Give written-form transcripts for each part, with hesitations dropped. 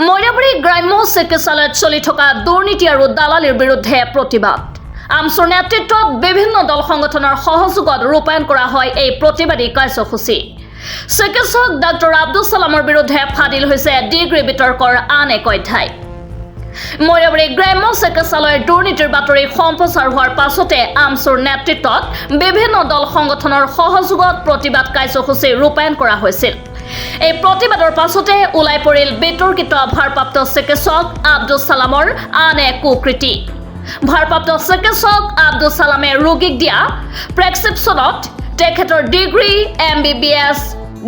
মইনাবাৰী গ্ৰাম্য চিকিৎসালয়ত চলি থকা দুৰ্নীতি আৰু দালালিৰ বিৰুদ্ধে প্ৰতিবাদ। আমছুৰ নেতৃত্বত বিভিন্ন দল সংগঠনৰ সহযোগত ৰূপায়ণ কৰা হয় এই প্ৰতিবাদী কাৰ্যসূচী। চিকিৎসক ডাক্তৰ আব্দুল ছালামৰ বিৰুদ্ধে ফাদিল হৈছে ডিগ্ৰী বিতৰ্কৰ আন এক অধ্যায়। মইনাবাৰী গ্ৰাম্য চিকিৎসালয়ৰ দুৰ্নীতিৰ বাতৰি সম্প্ৰচাৰ হোৱাৰ পাছতে আমছুৰ নেতৃত্বত বিভিন্ন দল সংগঠনৰ সহযোগত প্ৰতিবাদ কাৰ্যসূচী ৰূপায়ণ কৰা হৈছিল। এই প্ৰতিবাদৰ পাছতে ওলাই পৰিল বিতৰ্কিত ভাৰপ্ৰাপ্ত চিকিৎসক আব্দুল ছালামৰ আন এক কুকৃতি। ভাৰপ্ৰাপ্ত চিকিৎসক আব্দুল ছালামে ৰোগীক দিয়া প্ৰেছক্ৰিপশ্যনত তেখেতৰ ডিগ্ৰী MBBS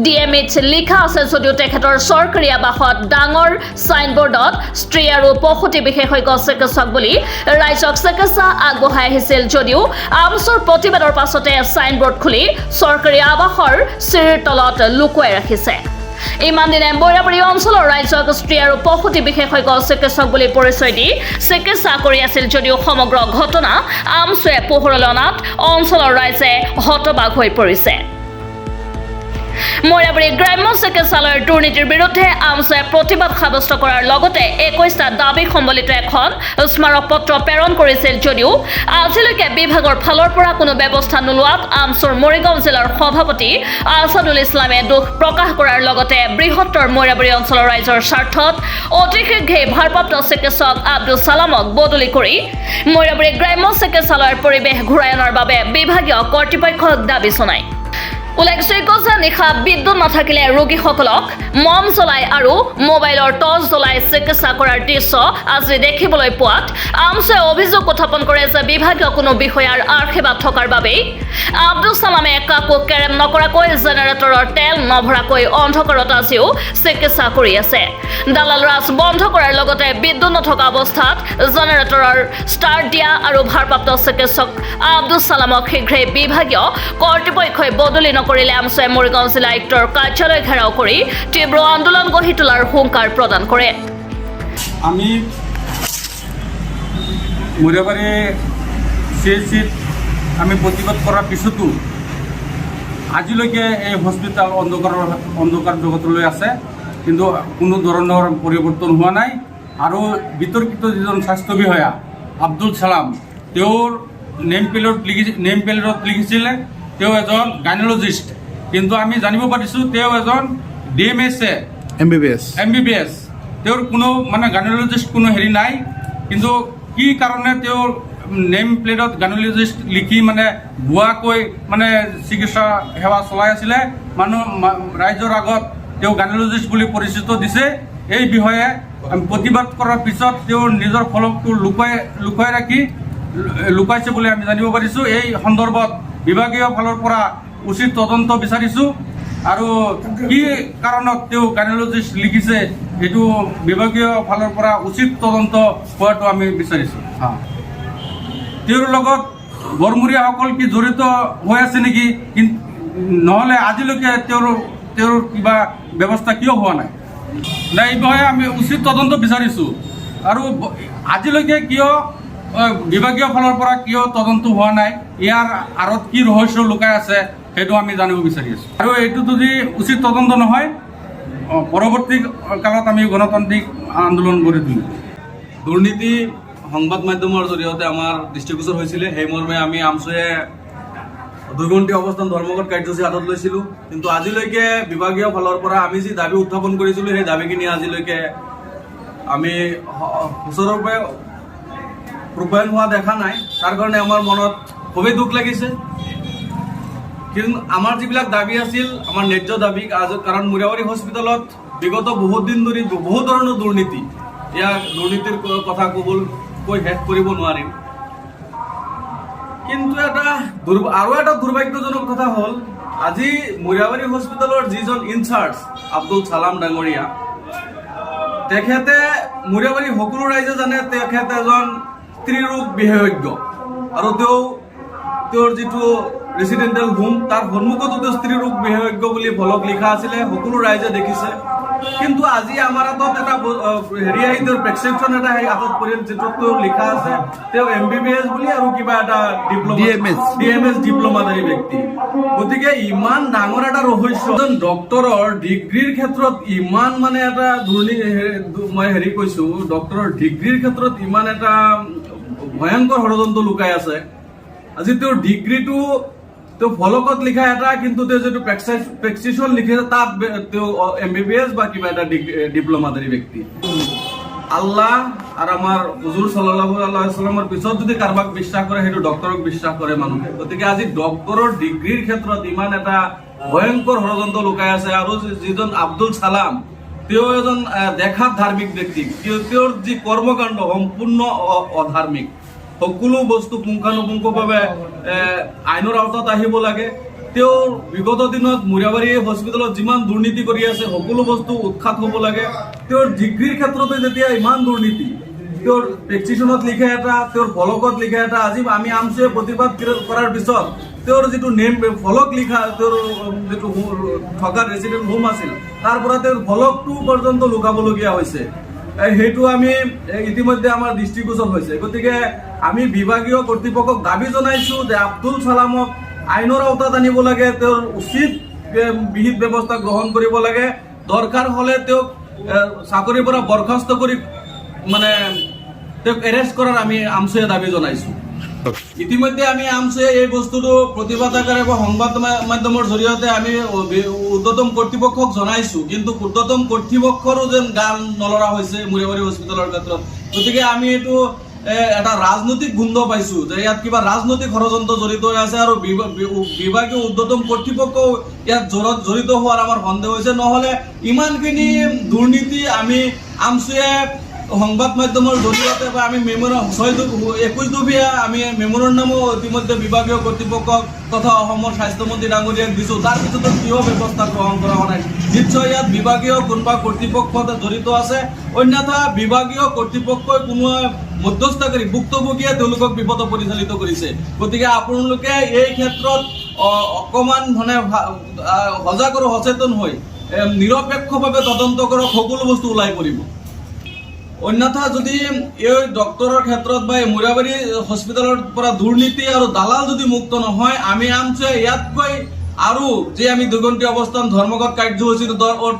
DMH লিখা আছে যদিও তেখেতৰ চৰকাৰী আৱাসত ডাঙৰ চাইনবোৰ্ডত স্ত্ৰী আৰু প্ৰসূতি বিশেষজ্ঞ চিকিৎসক বুলি ৰাইজক চিকিৎসা আগবঢ়াই আহিছিল যদিও আমছুৰ প্ৰতিবাদৰ পাছতে চাইনবোৰ্ড খুলি চৰকাৰী আৱাসৰ চিৰিৰ তলত লুকুৱাই ৰাখিছে। ইমান দিনে মইনাবাৰী অঞ্চলৰ ৰাইজক স্ত্ৰী আৰু প্ৰসূতি বিশেষজ্ঞ চিকিৎসক বুলি পৰিচয় দি চিকিৎসা কৰি আছিল যদিও সমগ্ৰ ঘটনা আমছুৱে পোহৰলৈ অনাত অঞ্চলৰ ৰাইজে হতবাক হৈ পৰিছে। মইনাবাৰী গ্ৰাম্য চিকিৎসালয়ৰ দুৰ্নীতিৰ বিৰুদ্ধে আমছুৱে প্ৰতিবাদ সাব্যস্ত কৰাৰ লগতে 21টা দাবী সম্বলিত এখন স্মাৰক পত্ৰ প্ৰেৰণ কৰিছিল যদিও আজিলৈকে বিভাগৰ ফালৰ পৰা কোনো ব্যৱস্থা নোলোৱাত আমছুৰ মৰিগাঁও জিলাৰ সভাপতি আছাদুল ইছলামে দুখ প্ৰকাশ কৰাৰ লগতে বৃহত্তৰ মইনাবাৰী অঞ্চলৰ ৰাইজৰ স্বাৰ্থত অতি শীঘ্ৰেই ভাৰপ্ৰাপ্ত চিকিৎসক আব্দুল ছালামক বদলি কৰি মইনাবাৰী গ্ৰাম্য চিকিৎসালয়ৰ পৰিৱেশ ঘূৰাই অনাৰ বাবে বিভাগীয় কৰ্তৃপক্ষক দাবী জনায়। উল্লেখযোগ্য যে নিশা বিদ্যুৎ নাথাকিলে ৰোগীসকলক মম জ্বলাই আৰু মোবাইলৰ টৰ্চ জ্বলাই চিকিৎসা কৰাৰ দৃশ্য আজি দেখিবলৈ পোৱাত আমছুৱে অভিযোগ উত্থাপন কৰে যে বিভাগীয় কোনো বিষয়াৰ আশীৰ্বাদ থকাৰ বাবেই আব্দুল ছালামে কাকো কেৰেম নকৰাকৈ জেনেৰেটৰৰ তেল নভৰাকৈ অন্ধকাৰত আজিও চিকিৎসা কৰি আছে। দালাল ৰাজ বন্ধ কৰাৰ লগতে বিদ্যুৎ নথকা অৱস্থাত জেনেৰেটৰৰ ষ্টাৰ্ট দিয়া আৰু ভাৰপ্ৰাপ্ত চিকিৎসক আব্দুল ছালামক শীঘ্ৰেই বিভাগীয় কৰ্তৃপক্ষই বদলি কৰিলে আমছুৱে মৰিগাঁও জিলা আয়ুক্তৰ কাৰ্যালয় ঘেৰাও কৰি তীব্ৰ আন্দোলন গঢ়ি তোলাৰ হুংকাৰ প্ৰদান কৰে। আমি মইনাবাৰী CHCত আমি প্ৰতিবাদ কৰাৰ পিছতো আজিলৈকে এই হস্পিটেল অন্ধকাৰ জগতলৈ আছে, কিন্তু কোনো ধৰণৰ পৰিৱৰ্তন হোৱা নাই। আৰু বিতৰ্কিত যিজন স্বাস্থ্য বিষয়া আব্দুল ছালাম, তেওঁৰ নেম প্লেটত লিখিছিলে তেওঁ এজন গাইনলজিষ্ট, কিন্তু আমি জানিব পাৰিছোঁ তেওঁ এজন DMS MBBS। তেওঁৰ কোনো গাইনলজিষ্ট কোনো হেৰি নাই, কিন্তু কি কাৰণে তেওঁৰ নেম প্লেটত গাইনলজিষ্ট লিখি ভুৱাকৈ চিকিৎসা সেৱা চলাই আছিলে, ৰাইজৰ আগত তেওঁ গাইনলজিষ্ট বুলি পৰিচিত দিছে। এই বিষয়ে প্ৰতিবাদ কৰাৰ পিছত তেওঁৰ নিজৰ ফলকটো লুকাইছে বুলি আমি জানিব পাৰিছোঁ। এই সন্দৰ্ভত বিভাগীয় ফালৰ পৰা উচিত তদন্ত বিচাৰিছোঁ আৰু কি কাৰণত তেওঁ গাইনলজিষ্ট লিখিছে সেইটো বিভাগীয় ফালৰ পৰা উচিত তদন্ত হোৱাটো আমি বিচাৰিছোঁ। তেওঁৰ লগত গড়মূৰীয়াসকল কি জড়িত হৈ আছে নেকি, নহ'লে আজিলৈকে তেওঁৰ কিবা ব্যৱস্থা কিয় হোৱা নাই এই বিষয়ে আমি উচিত তদন্ত বিচাৰিছোঁ। আৰু আজিলৈকে কিয় বিভাগীয় ফালৰ পৰা কিয় তদন্ত হোৱা নাই, ইয়াৰ আঁৰত কি ৰহস্য লুকাই আছে সেইটো আমি জানিব বিচাৰি আছোঁ। আৰু এইটো যদি উচিত তদন্ত নহয় পৰৱৰ্তী কালত আমি গণতান্ত্ৰিক আন্দোলন গঢ়ি তুলিম। দুৰ্নীতি সংবাদ মাধ্যমৰ জৰিয়তে আমাৰ দৃষ্টিগোচৰ হৈছিলে, সেই মৰ্মে আমি আমছুৱে 2 ঘণ্টীয়া অৱস্থান ধৰ্মঘট কাৰ্যসূচী হাতত লৈছিলোঁ, কিন্তু আজিলৈকে বিভাগীয় ফালৰ পৰা আমি যি দাবী উত্থাপন কৰিছিলোঁ সেই দাবীখিনি আজিলৈকে আমি সুচাৰুৰূপে ৰূপায়ণ হোৱা দেখা নাই। তাৰ কাৰণে আমাৰ মনত খুবেই দুখ লাগিছে, কিন্তু আমাৰ যিবিলাক দাবী আছিল আমাৰ ন্যায্য দাবী, কাৰণ মইনাবাৰী হস্পিটেলত বিগত বহুত দিন ধৰি বহু ধৰণৰ দুৰ্নীতি, ইয়াৰ দুৰ্নীতিৰ কথা কৈ শেষ কৰিব নোৱাৰিম। কিন্তু আৰু এটা দুৰ্ভাগ্যজনক কথা হ'ল আজি মইনাবাৰী হস্পিটেলৰ যিজন ইনচাৰ্জ আব্দুল ছালাম ডাঙৰীয়া, তেখেতে মইনাবাৰী সকলো ৰাইজে জানে তেখেত এজন স্ত্ৰীৰোগ বিশেষজ্ঞ, আৰু তেওঁৰ যিটো ৰেচিডেণ্টেল হোম তাৰ সন্মুখতো তেওঁ স্ত্ৰীৰোগ বিশেষজ্ঞ বুলি ফলক লিখা আছিলে, সকলো ৰাইজে দেখিছে। কিন্তু আজি আমাৰ হাতত এটা হেৰি আহি তেওঁৰ প্ৰেছক্ৰিপশ্যন এটা আহি হাতত পৰিল, যিটোত তেওঁৰ লিখা আছে তেওঁ MBBS বুলি আৰু কিবা এটা DMS ডিপ্ল'মাধাৰী ব্যক্তি। গতিকে ইমান ডাঙৰ এটা ৰহস্য, এজন ডক্টৰৰ ডিগ্ৰীৰ ক্ষেত্ৰত ইমান মানে এটা মই হেৰি কৈছো, ডক্টৰৰ ডিগ্ৰীৰ ক্ষেত্ৰত ইমান এটা ভয়ংকৰ ষড়যন্ত্ৰ লুকাই আছে। আজি তেওঁৰ ডিগ্ৰীটো তেওঁ ফলকত লিখা এটা, কিন্তু তেওঁ যিটো প্ৰেছক্ৰিপশ্যন লিখিছে তাত তেওঁ MBBS বা কিবা এটা ডিপ্ল'মাধাৰী ব্যক্তি। আল্লাহ আৰু আমাৰ হুজুৰ সাল্লাল্লাহু আলাইহি ওয়াসাল্লামৰ পিছত যদি কাৰোবাক বিশ্বাস কৰে সেইটো ডক্টৰক বিশ্বাস কৰে মানুহে। গতিকে আজি ডক্টৰৰ ডিগ্ৰীৰ ক্ষেত্ৰত ইমান এটা ভয়ংকৰ ষড়যন্ত্ৰ লুকাই আছে। আৰু যিজন আব্দুল ছালাম তেওঁ এজন দেখাত ধাৰ্মিক ব্যক্তি, তেওঁৰ যি কৰ্মকাণ্ড সম্পূৰ্ণ অধাৰ্মিক। সকলো বস্তু পুংখানুপুংখভাৱে আইনৰ আওতাত আহিব লাগে। তেওঁৰ বিগত দিনত মুৰাবাৰী হস্পিটেলত যিমান দুৰ্নীতি কৰি আছে সকলো বস্তু উৎখাত হ'ব লাগে। তেওঁৰ ডিগ্ৰীৰ ক্ষেত্ৰতে যেতিয়া ইমান দুৰ্নীতি, তেওঁৰ প্ৰেছক্ৰিপশ্যনত লিখে এটা, তেওঁৰ ফলকত লিখে এটা। আজি আমি আমচুৱে প্ৰতিবাদ কৰাৰ পিছত তেওঁৰ যিটো ফলক লিখা, তেওঁৰ যিটো থকা ৰেচিডেণ্ট হোম আছিল তাৰ পৰা তেওঁৰ ফলকটো পৰ্যন্ত লুকাবলগীয়া হৈছে। সেইটো আমি ইতিমধ্যে আমাৰ দৃষ্টিগোচৰ হৈছে। গতিকে আমি বিভাগীয় কৰ্তৃপক্ষক দাবী জনাইছো যে আব্দুল ছালামক আইনৰ আওতাত আনিব লাগে, তেওঁৰ উচিত বিহিত ব্যৱস্থা গ্ৰহণ কৰিব লাগে। দৰকাৰ হ'লে তেওঁক চাকৰিৰ পৰা বৰখাস্ত কৰি মানে তেওঁক এৰেষ্ট কৰাৰ আমি আমচুৱে দাবী জনাইছো। ইতিমধ্যে আমি আমচুৱে এই বস্তুটো প্ৰতিবাদ আকাৰে বা সংবাদ মাধ্যমৰ জৰিয়তে আমি ঊৰ্ধ্বতম কৰ্তৃপক্ষক জনাইছো, কিন্তু ঊৰ্ধ্বতম কৰ্তৃপক্ষৰো যেন গান নলৰা হৈছে মুৰাবাৰী হস্পিটেলৰ ক্ষেত্ৰত। গতিকে আমি এইটো এটা ৰাজনৈতিক গোন্ধ পাইছো যে ইয়াত কিবা ৰাজনৈতিক ষড়যন্ত্ৰ জড়িত হৈ আছে, আৰু বিভাগীয় ঊৰ্ধ্বতম কৰ্তৃপক্ষ ইয়াত জড়িত হোৱাৰ আমাৰ সন্দেহ হৈছে। নহ'লে ইমানখিনি দুৰ্নীতি আমি আমচুৱে সংবাদ মাধ্যমৰ জৰিয়তে বা আমি 21 আমি মেমৰেণ্ডামো ইতিমধ্যে বিভাগীয় কৰ্তৃপক্ষক তথা অসমৰ স্বাস্থ্যমন্ত্ৰী ডাঙৰীয়াক দিছো। তাৰ পিছতো কিয় ব্যৱস্থা গ্ৰহণ কৰা হোৱা নাই? নিশ্চয় ইয়াত বিভাগীয় কোনোবা কৰ্তৃপক্ষ জড়িত আছে, অন্যথা বিভাগীয় কৰ্তৃপক্ষই কোনো মধ্যস্থকাৰী ভুক্তভোগীয়ে তেওঁলোকক বিপদ পৰিচালিত কৰিছে। গতিকে আপোনালোকে এই ক্ষেত্ৰত অকণমান মানে সজাগ আৰু সচেতন হৈ নিৰপেক্ষভাৱে তদন্ত কৰক, সকলো বস্তু ওলাই পৰিব। অন্যথা যদি এই ডক্টৰৰ ক্ষেত্ৰত বা এই মুৰাবাৰী হস্পিটেলৰ পৰা দুৰ্নীতি আৰু দালাল যদি মুক্ত নহয়, আমি আমচুৱে ইয়াতকৈ আৰু যে আমি দুৰ্গন্তি অৱস্থান ধৰ্মঘট কাৰ্যসূচী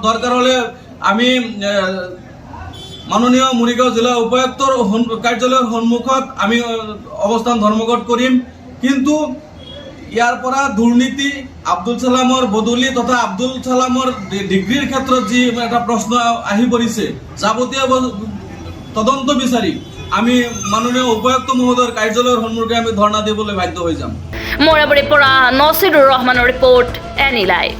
দৰকাৰ হ'লে আমি মাননীয় মৰিগাঁও জিলা উপায়ুক্তৰ কাৰ্যালয়ৰ সন্মুখত আমি অৱস্থান ধৰ্মঘট কৰিম। কিন্তু ইয়াৰ পৰা দুৰ্নীতি, আব্দুল ছালামৰ বদলি তথা আব্দুল ছালামৰ ডিগ্ৰীৰ ক্ষেত্ৰত যি এটা প্ৰশ্ন আহি পৰিছে, যাৱতীয় তদন্ত বিচাৰি আমি মাননীয় উপায়ুক্ত মহোদয়ৰ কাৰ্যালয়ৰ সন্মুখে আমি ধৰ্ণা দিবলৈ বাধ্য হৈ যাম। মোৰাবাৰীৰ পৰা নছিৰুৰ ৰহমানৰ ৰিপৰ্ট, এনি লাইভ।